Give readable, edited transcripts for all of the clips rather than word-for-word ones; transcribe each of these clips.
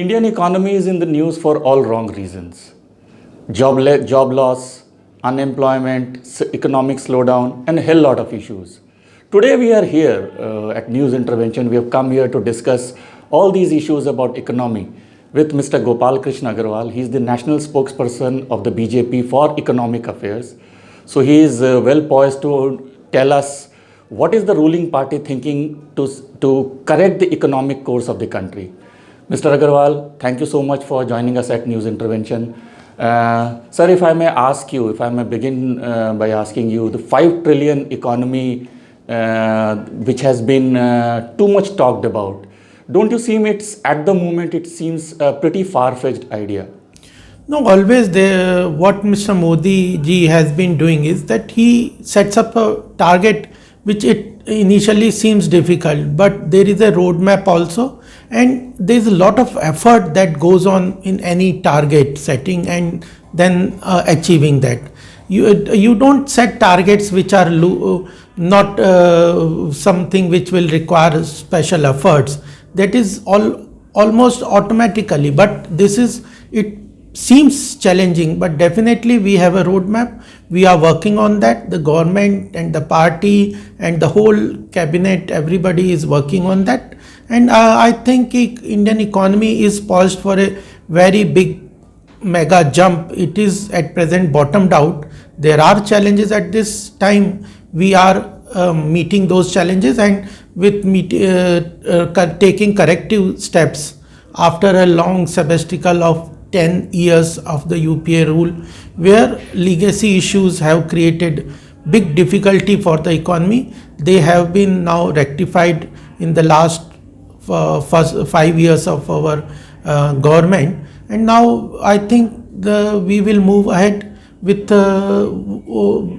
Indian economy is in the news for all wrong reasons. Job loss, unemployment, economic slowdown, and a hell lot of issues. Today we are here at News Intervention. We have come here to discuss all these issues about economy with Mr. Gopal Krishna Agarwal. He is the National Spokesperson of the BJP for Economic Affairs. So he is well poised to tell us what is the ruling party thinking to correct the economic course of the country. Mr. Agarwal, thank you so much for joining us at News Intervention. Sir, if I may ask you, if I may begin by asking you, the 5 trillion economy which has been too much talked about, don't you see it's at the moment it seems a pretty far-fetched idea? No, always what Mr. Modi ji has been doing is that he sets up a target which it initially seems difficult, but there is a roadmap also, and there is a lot of effort that goes on in any target setting and then achieving that. You don't set targets which are not something which will require special efforts. That is almost automatically, but it seems challenging, but definitely we have a roadmap. We are working on that. The government and the party and the whole cabinet, everybody is working on that. And I think Indian economy is poised for a very big mega jump. It is at present bottomed out. There are challenges at this time. We are meeting those challenges and with taking corrective steps after a long sabbatical of 10 years of the UPA rule, where legacy issues have created big difficulty for the economy. They have been now rectified in the last first 5 years of our government, and now I think we will move ahead with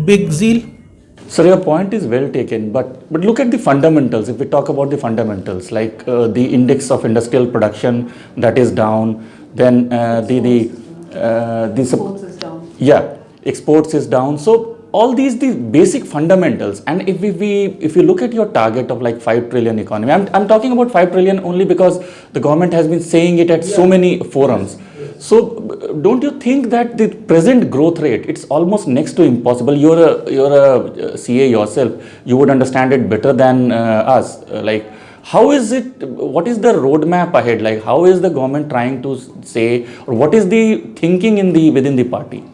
big zeal. Sir, your point is well taken, but look at the fundamentals. If we talk about the fundamentals, like the index of industrial production that is down, then exports is down. Yeah, exports is down. So all these basic fundamentals. And if you look at your target of like 5 trillion economy, I'm talking about 5 trillion only because the government has been saying it at so many forums. So don't you think that the present growth rate, it's almost next to impossible? You're a CA yourself. You would understand it better than us. Like, how is it? What is the roadmap ahead? Like, how is the government trying to say, or what is the thinking within the party?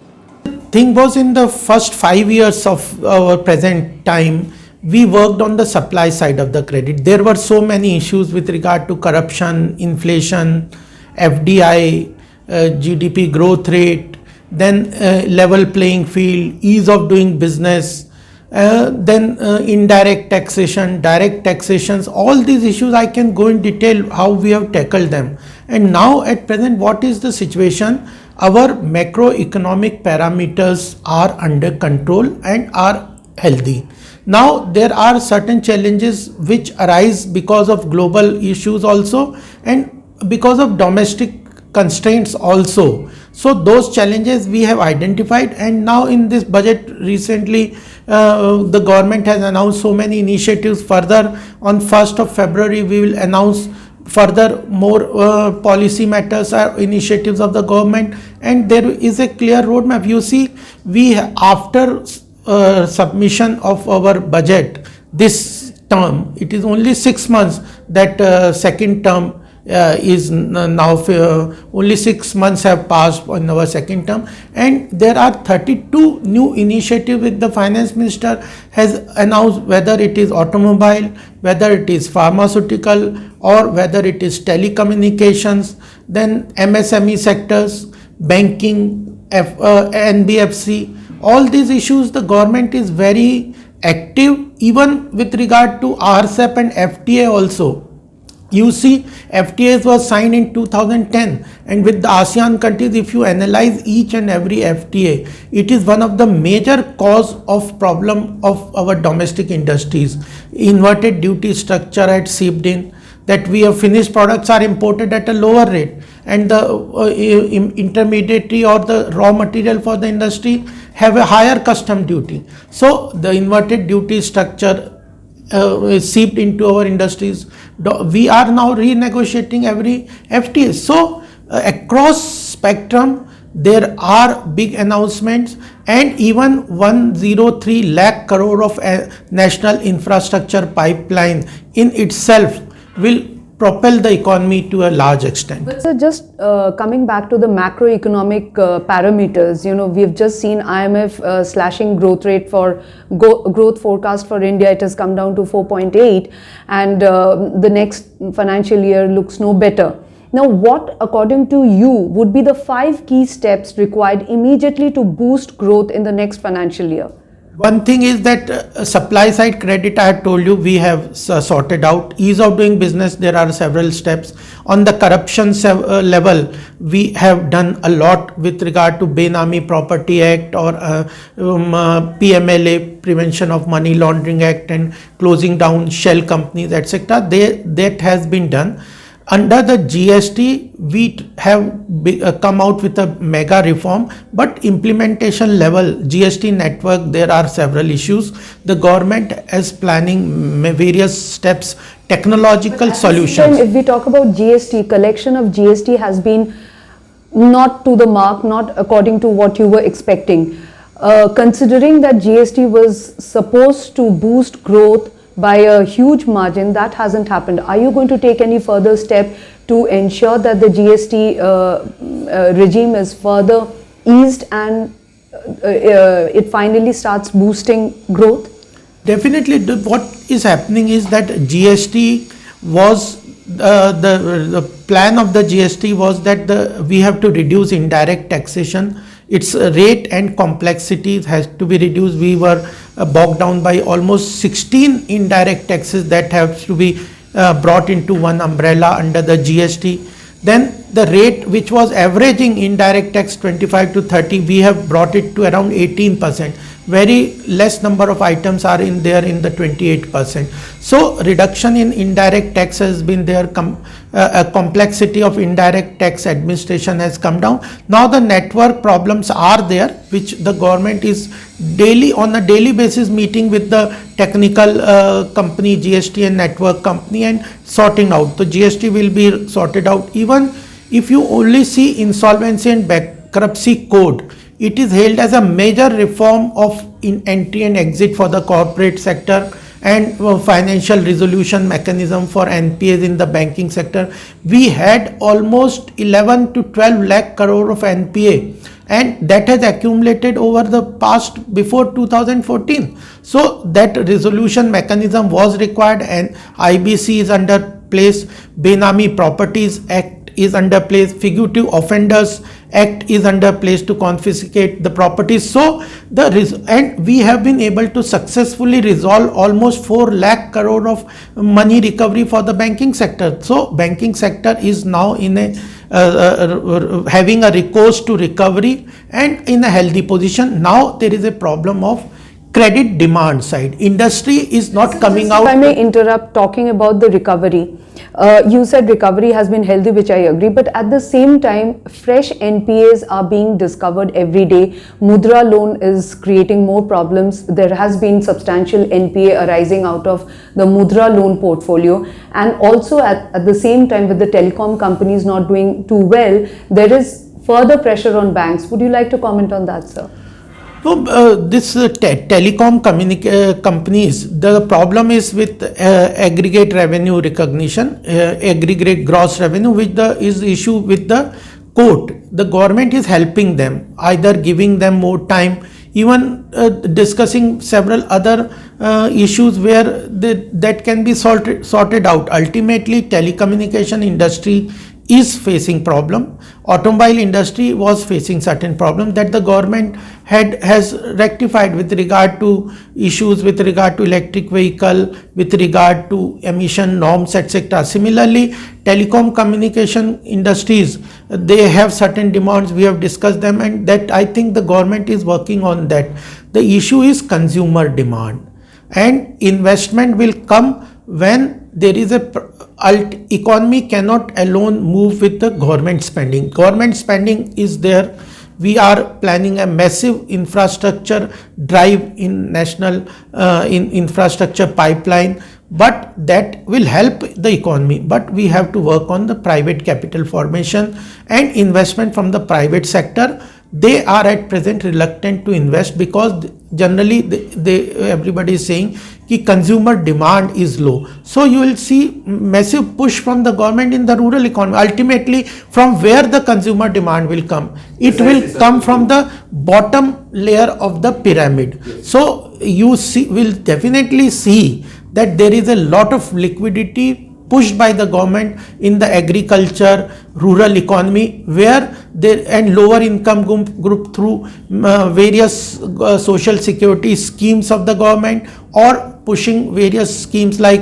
Thing was, in the first 5 years of our present time, we worked on the supply side of the credit. There were so many issues with regard to corruption, inflation, FDI, GDP growth rate, then level playing field, ease of doing business, then indirect taxation, direct taxations. All these issues I can go in detail how we have tackled them. And now at present, what is the situation? Our macroeconomic parameters are under control and are healthy. Now there are certain challenges which arise because of global issues also and because of domestic constraints also. So those challenges we have identified, and now in this budget recently the government has announced so many initiatives. Further, on 1st of February we will announce further more policy matters or initiatives of the government, and there is a clear roadmap. You see, after submission of our budget this term, it is only 6 months that second term is now only 6 months have passed in our second term, and there are 32 new initiatives which the finance minister has announced, whether it is automobile, whether it is pharmaceutical, or whether it is telecommunications, then MSME sectors, banking, NBFC. All these issues the government is very active, even with regard to RCEP and FTA also. You see, FTAs was signed in 2010, and with the ASEAN countries, if you analyze each and every FTA, it is one of the major cause of problem of our domestic industries. Inverted duty structure had seeped in, that we have finished products are imported at a lower rate, and the intermediary or the raw material for the industry have a higher custom duty. So the inverted duty structure seeped into our industries. We are now renegotiating every FTA. So across spectrum, there are big announcements, and even 103 lakh crore of national infrastructure pipeline in itself will propel the economy to a large extent. But sir, just coming back to the macroeconomic parameters, we've just seen IMF slashing growth rate for growth forecast for India. It has come down to 4.8, and the next financial year looks no better. Now, what, according to you, would be the 5 key steps required immediately to boost growth in the next financial year? One thing is that supply side credit, I had told you, we have sorted out. Ease of doing business, there are several steps. On the corruption level, we have done a lot with regard to Benami Property Act or PMLA, Prevention of Money Laundering Act, and closing down shell companies, etc. That has been done. Under the GST, we have come out with a mega reform, but implementation level, GST network, there are several issues. The government is planning various steps, technological solutions. If we talk about GST, collection of GST has been not to the mark, not according to what you were expecting. Considering that GST was supposed to boost growth by a huge margin, that hasn't happened. Are you going to take any further step to ensure that the GST regime is further eased and it finally starts boosting growth? Definitely, what is happening is that GST was the plan of the GST was that we have to reduce indirect taxation. Its rate and complexity has to be reduced. We were bogged down by almost 16 indirect taxes that have to be brought into one umbrella under the GST. Then the rate which was averaging indirect tax 25 to 30, we have brought it to around 18%. Very less number of items are in there in the 28%. So reduction in indirect tax has been there. A complexity of indirect tax administration has come down. Now the network problems are there, which the government is on a daily basis meeting with the technical company, GST and network company, and sorting out. The GST will be sorted out. Even if you only see insolvency and bankruptcy code, it is hailed as a major reform of entry and exit for the corporate sector and financial resolution mechanism for NPAs in the banking sector. We had almost 11 to 12 lakh crore of NPA, and that has accumulated over the past before 2014. So that resolution mechanism was required, and IBC is under place. Benami Properties Act is under place. Fugitive Offenders Act is under place to confiscate the properties. So and we have been able to successfully resolve almost 4 lakh crore of money recovery for the banking sector. So banking sector is now in a having a recourse to recovery and in a healthy position. Now there is a problem of credit demand side. Industry is not coming out. If I may interrupt, talking about the recovery, you said recovery has been healthy, which I agree, but at the same time, fresh NPAs are being discovered every day. Mudra loan is creating more problems. There has been substantial NPA arising out of the Mudra loan portfolio, and also at the same time, with the telecom companies not doing too well, there is further pressure on banks. Would you like to comment on that, sir? So this telecom companies, the problem is with aggregate revenue recognition, aggregate gross revenue, which is issue with the court. The government is helping them, either giving them more time, even discussing several other issues where that can be sorted out. Ultimately, telecommunication industry is facing problem. Automobile industry was facing certain problems that the government has rectified with regard to issues with regard to electric vehicle, with regard to emission norms, etc. Similarly, telecom communication industries, they have certain demands. We have discussed them, and that I think the government is working on that. The issue is consumer demand, and investment will come when there is economy cannot alone move with the government spending. Government spending is there. We are planning a massive infrastructure drive in national in infrastructure pipeline, but that will help the economy. But we have to work on the private capital formation and investment from the private sector. They are at present reluctant to invest because generally everybody is saying that consumer demand is low. So you will see massive push from the government in the rural economy. Ultimately, from where the consumer demand will come? It will come from the bottom layer of the pyramid. So you will definitely see that there is a lot of liquidity pushed by the government in the agriculture, rural economy, where there and lower income group through various social security schemes of the government, or pushing various schemes like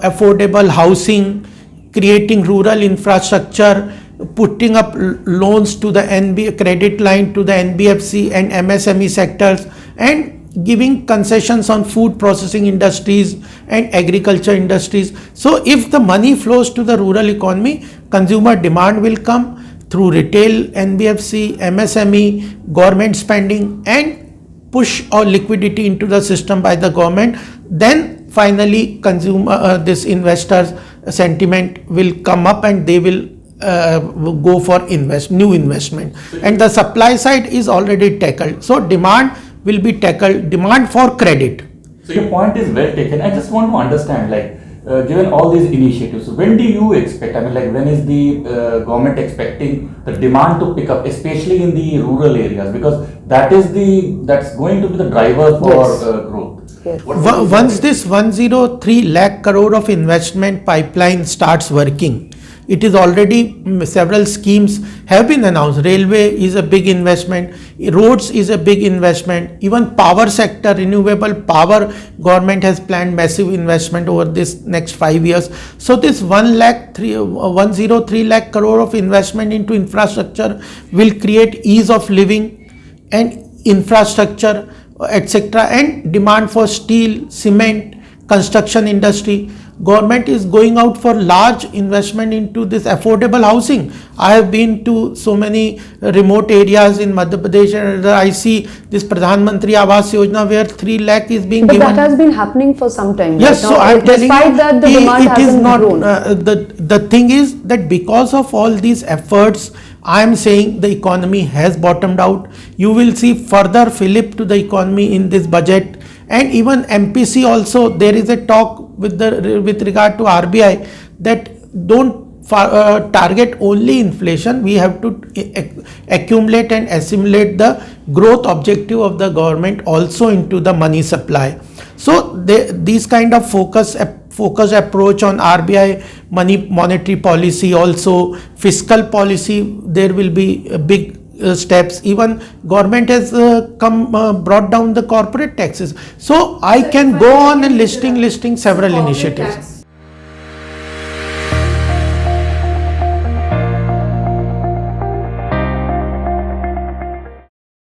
affordable housing, creating rural infrastructure, putting up loans to the credit line to the NBFC and MSME sectors, and giving concessions on food processing industries and agriculture industries. So if the money flows to the rural economy, consumer demand will come through retail, NBFC, MSME, government spending, and push or liquidity into the system by the government. Then finally this investors sentiment will come up and they will go for new investment. And the supply side is already tackled. So demand will be tackled, demand for credit. So your point is well taken. I just want to understand, given all these initiatives, when do you expect, when is the government expecting the demand to pick up, especially in the rural areas? Because that's going to be the driver for growth. Yes. Once this 103 lakh crore of investment pipeline starts working, it is already several schemes have been announced. Railway is a big investment, roads is a big investment, even power sector, renewable power, government has planned massive investment over this next 5 years. So this 103 lakh crore of investment into infrastructure will create ease of living and infrastructure, etc., and demand for steel, cement, construction industry. Government is going out for large investment into this affordable housing. I have been to so many remote areas in Madhya Pradesh, and I see this Pradhan Mantri Awas Yojana where 3 lakh is being but given. But that has been happening for some time. Yes, right? so I am telling despite you, that, the demand it is hasn't not. grown. The thing is that because of all these efforts, I am saying the economy has bottomed out. You will see further fillip to the economy in this budget. And even MPC also, there is a talk with regard to RBI that don't target only inflation. We have to accumulate and assimilate the growth objective of the government also into the money supply. So these kind of focused approach on RBI monetary policy, also fiscal policy, there will be big steps. Even government has brought down the corporate taxes. So I can go on and listing several initiatives.